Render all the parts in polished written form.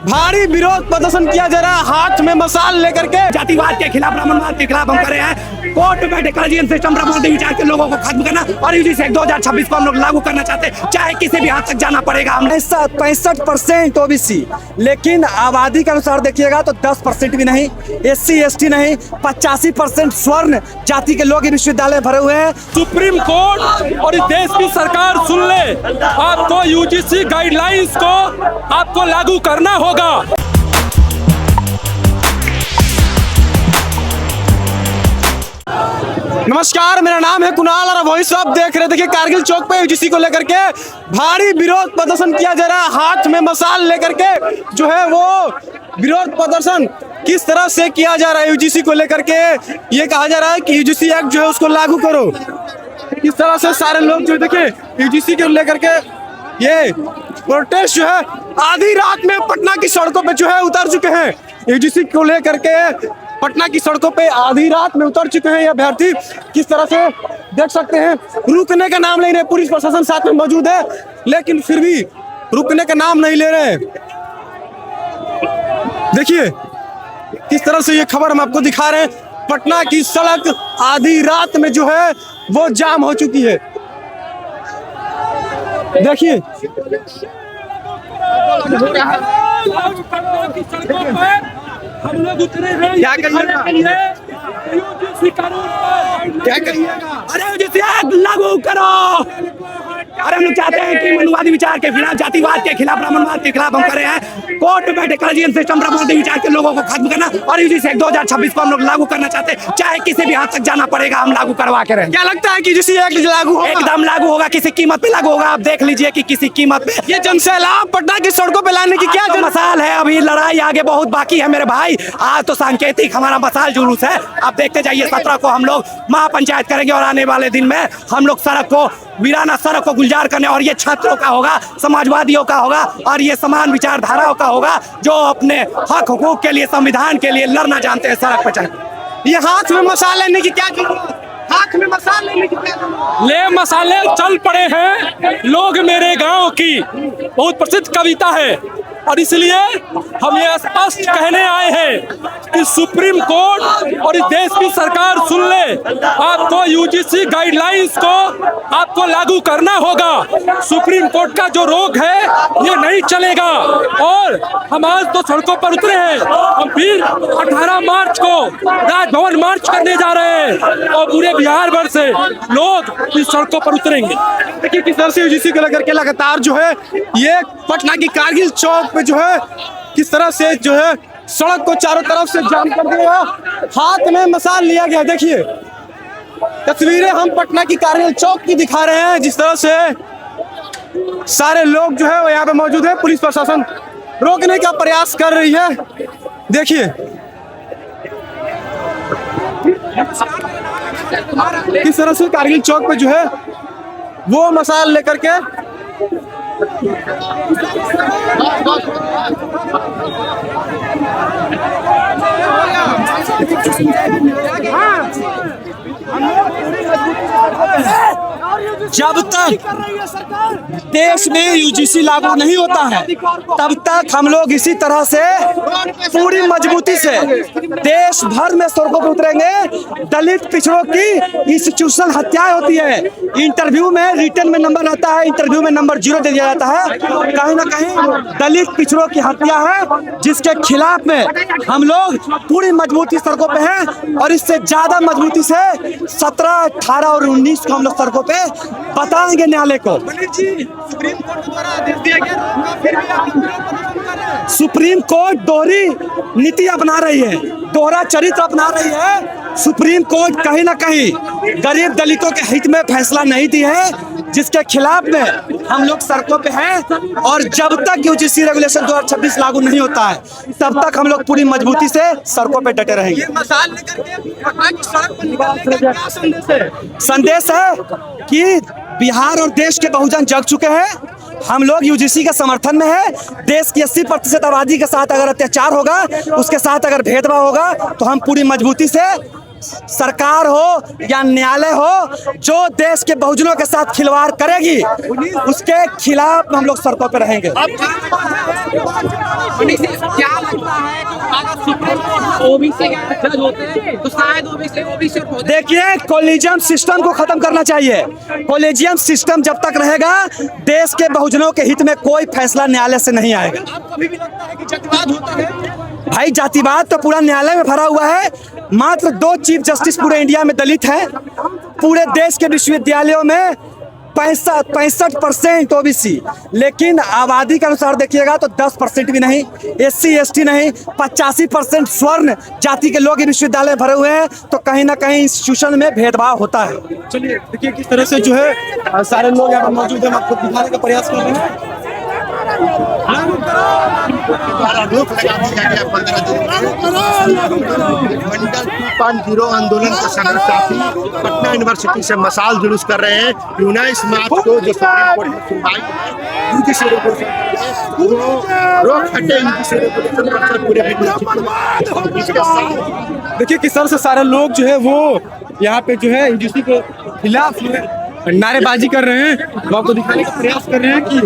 भारी विरोध प्रदर्शन किया जा रहा है, हाथ में मसाल लेकर के। जातिवाद के खिलाफ, ब्राह्मणवाद के खिलाफ हम करे हैं। कोर्ट में डिक्लेरेशन सिस्टम प्रबोधन विचार के लोगों को खत्म करना और यूजीसी 2026 को हम लोग लागू करना चाहते हैं, चाहे किसी भी हद तक जाना पड़ेगा। हम 65% ओबीसी, लेकिन आबादी के अनुसार देखिएगा तो 10% भी नहीं, SC ST नहीं, 85% स्वर्ण जाति के लोग विश्वविद्यालय भरे हुए हैं। सुप्रीम कोर्ट और इस देश की सरकार सुन ले, आपको यूजीसी गाइडलाइंस को आपको लागू करना होगा। नमस्कार, मेरा नाम है कुणाल और वही सब देख रहे। देखिए, कारगिल चौक पे यूजीसी को लेकर के भारी विरोध प्रदर्शन किया जा रहा है, हाथ में मसाल लेकर के जो है वो विरोध प्रदर्शन किस तरह से किया जा रहा है। यूजीसी को लेकर के ये कहा जा रहा है कि यूजीसी एक्ट जो है उसको लागू करो। किस तरह से सारे लोग जो देखिए यूजीसी को लेकर के ये प्रोटेस्ट जो है आधी रात में पटना की सड़कों पे जो है उतर चुके हैं। यूजीसी को लेकर के पटना की सड़कों पे आधी रात में उतर चुके हैं ये अभ्यर्थी। किस तरह से देख सकते हैं, रुकने का नाम नहीं रहे। पुलिस प्रशासन साथ में मौजूद है, लेकिन फिर भी रुकने का नाम नहीं ले रहे। देखिए किस तरह से ये खबर हम आपको दिखा रहे हैं। पटना की सड़क आधी रात में जो है वो जाम हो चुकी है। देखिए हम लोग उतरे हैं, क्या करिएगा? क्या करिएगा? अरे यूजीसी एक्ट लागू करो। अरे हम लोग चाहते हैं कि मनुवादी विचार के खिलाफ, जातिवाद के खिलाफ, ब्राह्मणवाद के खिलाफ हम करे हैं। कोर्ट में डिक्लेरेशन सिस्टम प्रबोधन विचार के लोगों को खत्म करना और यूजीसी 2026 को हम लोग लागू करना चाहते हैं, चाहे किसी भी हद तक जाना पड़ेगा। हम लागू करवा के रहें। क्या लगता है कि यूजीसी एक्ट लागू होगा? एकदम लागू होगा, किसी कीमत पे लागू होगा। आप देख लीजिए कि किसी कीमत पे ये जनसैलाब पटना की सड़कों पे लाने की क्या मसाल है। अभी लड़ाई आगे बहुत बाकी है मेरे भाई। आज तो सांकेतिक हमारा मसाल जुलूस है। आप देखते जाइए, 17 को हम लोग महापंचायत करेंगे और आने वाले दिन में हम लोग सड़क को, वीराना सड़क को गुलजार करने, और ये छात्रों का होगा, समाजवादियों का होगा और ये समान विचारधाराओं का होगा जो अपने हक हुकूक के लिए, संविधान के लिए लड़ना जानते हैं। सड़क पर चढ़े ये हाथ में मसाल लेने की क्या जरूरत? हाथ में मसाल लेने की क्या जरूरत? ले मसाले चल पड़े हैं लोग मेरे गांव की बहुत प्रसिद्ध कविता है, और इसलिए हम ये स्पष्ट कहने आए हैं कि सुप्रीम कोर्ट और इस देश की सरकार सुन ले, आपको यूजीसी गाइडलाइंस को आपको लागू करना होगा। सुप्रीम कोर्ट का जो रोक है ये नहीं चलेगा, और हम आज तो सड़कों पर उतरे हैं। हम फिर 18 मार्च को राजभवन मार्च करने जा रहे हैं और पूरे बिहार भर से लोग इस सड़कों पर उतरेंगे। देखिए किस तरह से यूजीसी को लेकर के लगातार जो है ये पटना की कारगिल चौक पे जो है किस तरह से जो है सड़क को चारों तरफ से जाम कर दिया, हाथ में मसाल लिया गया। देखिए तस्वीरें हम पटना की कारगिल चौक की दिखा रहे हैं, जिस तरह से सारे लोग जो है वो यहाँ पे मौजूद है। पुलिस प्रशासन रोकने का प्रयास कर रही है। देखिए किस तरह से कारगिल चौक पे जो है वो मसाल लेकर के जब तक देश में यूजीसी लागू नहीं होता है तब तक हम लोग इसी तरह से पूरी मजबूती से देश भर में सड़कों पर उतरेंगे। दलित पिछड़ों की इंस्टीट्यूशनल हत्याएं होती है। इंटरव्यू में रिटर्न में नंबर आता है, इंटरव्यू में नंबर 0 दे दिया जाता है। कहीं ना कहीं दलित पिछड़ों की हत्या है, जिसके खिलाफ में हम लोग पूरी मजबूती सड़कों पे हैं, और इससे ज्यादा मजबूती से 17, 18 और 19 को हम लोग सड़कों पे बताएंगे न्यायालय को। सुप्रीम कोर्ट दोहरी नीति अपना रही है, दोहरा चरित्र अपना रही है। सुप्रीम कोर्ट कहीं ना कहीं गरीब दलितों के हित में फैसला नहीं दी है, जिसके खिलाफ में हम लोग सड़कों पे हैं। और जब तक यूजीसी रेगुलेशन 2026 लागू नहीं होता है तब तक हम लोग पूरी मजबूती से सड़कों पे डटे रहेंगे। मसाल लेकर के पटना की सड़क पर निकलने का क्या संदेश है? संदेश है कि बिहार और देश के बहुजन जग चुके हैं। हम लोग यूजीसी के समर्थन में है। देश की 80% आबादी के साथ अगर अत्याचार होगा, उसके साथ अगर भेदभाव होगा, तो हम पूरी मजबूती से सरकार हो या न्यायालय हो, जो देश के बहुजनों के साथ खिलवाड़ करेगी उसके खिलाफ हम लोग सड़कों पर रहेंगे। क्या लगता है कि अगर सुप्रीम कोर्ट ओबीसी के जज होते हैं तो शायद ओबीसी देखिए, कॉलेजियम सिस्टम को खत्म करना चाहिए। कॉलेजियम सिस्टम जब तक रहेगा देश के बहुजनों के हित में कोई फैसला न्यायालय से नहीं आएगा। आपको अभी भी लगता है कि जातिवाद होता है? भाई जातिवाद तो पूरा न्यायालय में भरा हुआ है। मात्र 2 चीफ जस्टिस पूरे इंडिया में दलित हैं। पूरे देश के विश्वविद्यालयों में 65% ओबीसी, लेकिन आबादी के अनुसार देखिएगा तो 10% भी नहीं, SC ST नहीं, 85% स्वर्ण जाति के लोग विश्वविद्यालय में भरे हुए हैं। तो कहीं ना कहीं इंस्टीट्यूशन में भेदभाव होता है। चलिए देखिए किस तरह से जो है सारे लोग यहाँ पर मौजूद हैं, आपको दिखाने का प्रयास कर रहे हैं। द्वारा रोक लगा दी गई है 15 दिन मंडल 2.0 आंदोलन के सदर साथी पटना यूनिवर्सिटी से मसाल जुलूस कर रहे हैं। 19 मार्च को जो सुप्रीम कोर्ट में सुनवाई है जुडिशियल रेगुलेशन वो रोक हटे जुडिशियल रेगुलेशन पर पूरे देखिए किस तरह से सारे लोग जो है वो यहाँ पे जो है यूजीसी के खिलाफ नारेबाजी कर रहे हैं। वो आपको दिखाने का प्रयास कर रहे हैं कि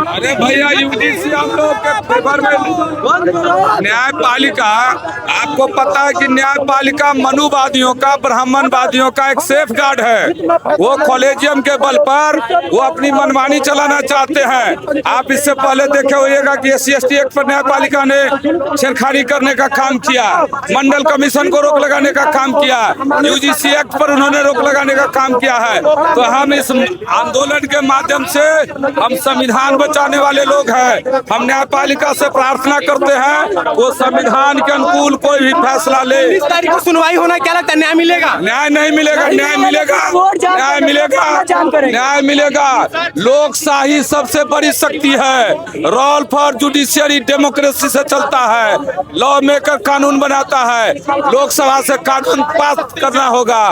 अरे भैया यूजीसी हम लोग के फेवर में न्यायपालिका, आपको पता है कि न्यायपालिका मनुवादियों का, ब्राह्मणवादियों का एक सेफ गार्ड है। वो कॉलेजियम के बल पर वो अपनी मनमानी चलाना चाहते हैं। आप इससे पहले देखे होइएगा कि SC ST एक्ट पर न्यायपालिका ने छेड़खानी करने का काम किया, मंडल कमीशन को रोक लगाने का काम किया, UGC एक्ट पर उन्होंने रोक लगाने का काम किया है। तो हम इस आंदोलन के माध्यम से हम संविधान बचाने वाले लोग हैं। हम न्यायपालिका से प्रार्थना करते हैं वो संविधान के अनुकूल कोई भी फैसला ले। 20 तारीख को सुनवाई होना, क्या लगता है न्याय मिलेगा? न्याय नहीं मिलेगा, न्याय मिलेगा, न्याय मिलेगा, न्याय मिलेगा। लोकशाही सबसे बड़ी शक्ति है। रोल फॉर जुडिशियरी डेमोक्रेसी से चलता है। लॉ मेकर कानून बनाता है, लोकसभा से कानून पास करना होगा।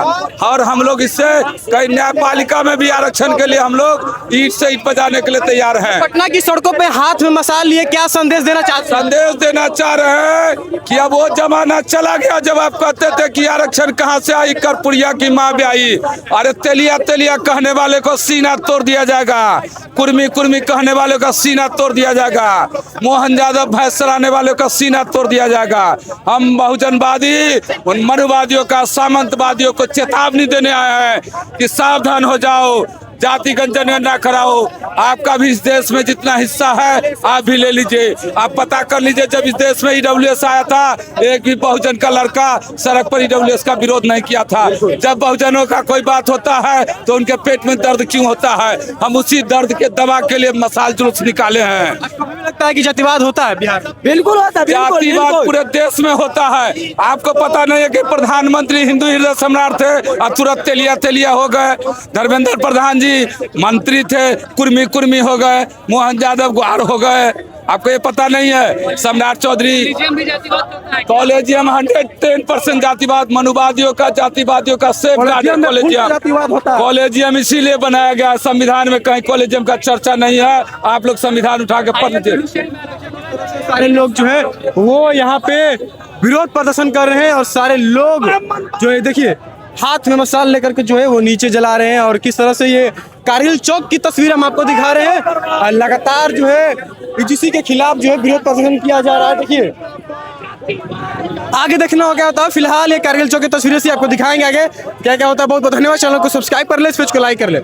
और हम लोग इससे कई न्यायपालिका में भी आरक्षण के लिए हम लोग ईंट से ईंट बजाने के लिए तैयार हैं। पटना की सड़कों पे हाथ में मसाल लिए क्या संदेश देना चाहते हैं? संदेश देना चाह रहे हैं कि अब वो जमाना चला गया जब आप कहते थे कि आरक्षण कहाँ से आई, कर्पुरिया की माँ भी आई। अरे तेलिया तेलिया कहने वाले को सीना तोड़ दिया जाएगा, कुर्मी कुर्मी कहने वाले का सीना तोड़ दिया जाएगा, मोहन यादव भैंस चलाने वाले का सीना तोड़ दिया जाएगा। हम बहुजनवादी उन मनुवादियों का, सामंतवादियों को चेतावनी देने आए हैं कि सावधान हो जाओ, जातिगत जनगणना कराओ। आपका भी इस देश में जितना हिस्सा है आप भी ले लीजिए। आप पता कर लीजिए, जब इस देश में EWS आया था एक भी बहुजन का लड़का सड़क पर EWS का विरोध नहीं किया था। जब बहुजनों का कोई बात होता है तो उनके पेट में दर्द क्यों होता है? हम उसी दर्द के दवा के लिए मसाल जुलूस निकाले हैं। आपको भी लगता है कि जातिवाद होता है बिहार में? बिल्कुल होता है, जातिवाद पूरे देश में होता है। आपको पता नहीं है कि प्रधानमंत्री हिंदू हृदय सम्राट थे और तुरंत तेलिया तेलिया हो गए। धर्मेंद्र प्रधान जी मंत्री थे, कुर्मी कुर्मी हो गए। मोहन यादव गुहार हो गए। आपको ये पता नहीं है? सम्राट चौधरी कॉलेजियम 110% जातिवाद, मनुवादियों का, जातिवादियों का सेफ गार्ड है कॉलेजियम। कॉलेजियम इसीलिए बनाया गया, संविधान में कहीं कॉलेजियम का चर्चा नहीं है। आप लोग संविधान उठा के पढ़ लीजिए। सारे लोग जो है वो यहाँ पे विरोध प्रदर्शन कर रहे हैं और सारे लोग जो है देखिए हाथ में मसाल लेकर के जो है वो नीचे जला रहे हैं। और किस तरह से ये कारगिल चौक की तस्वीर हम आपको दिखा रहे हैं। लगातार जो है यूजीसी के खिलाफ जो है विरोध प्रदर्शन किया जा रहा है। देखिए आगे देखना हो क्या होता है। फिलहाल ये कारगिल चौक की तस्वीरें से आपको दिखाएंगे आगे क्या क्या होता है। बहुत बहुत धन्यवाद। चैनल को सब्सक्राइब कर ले, इस पेज को लाइक कर ले।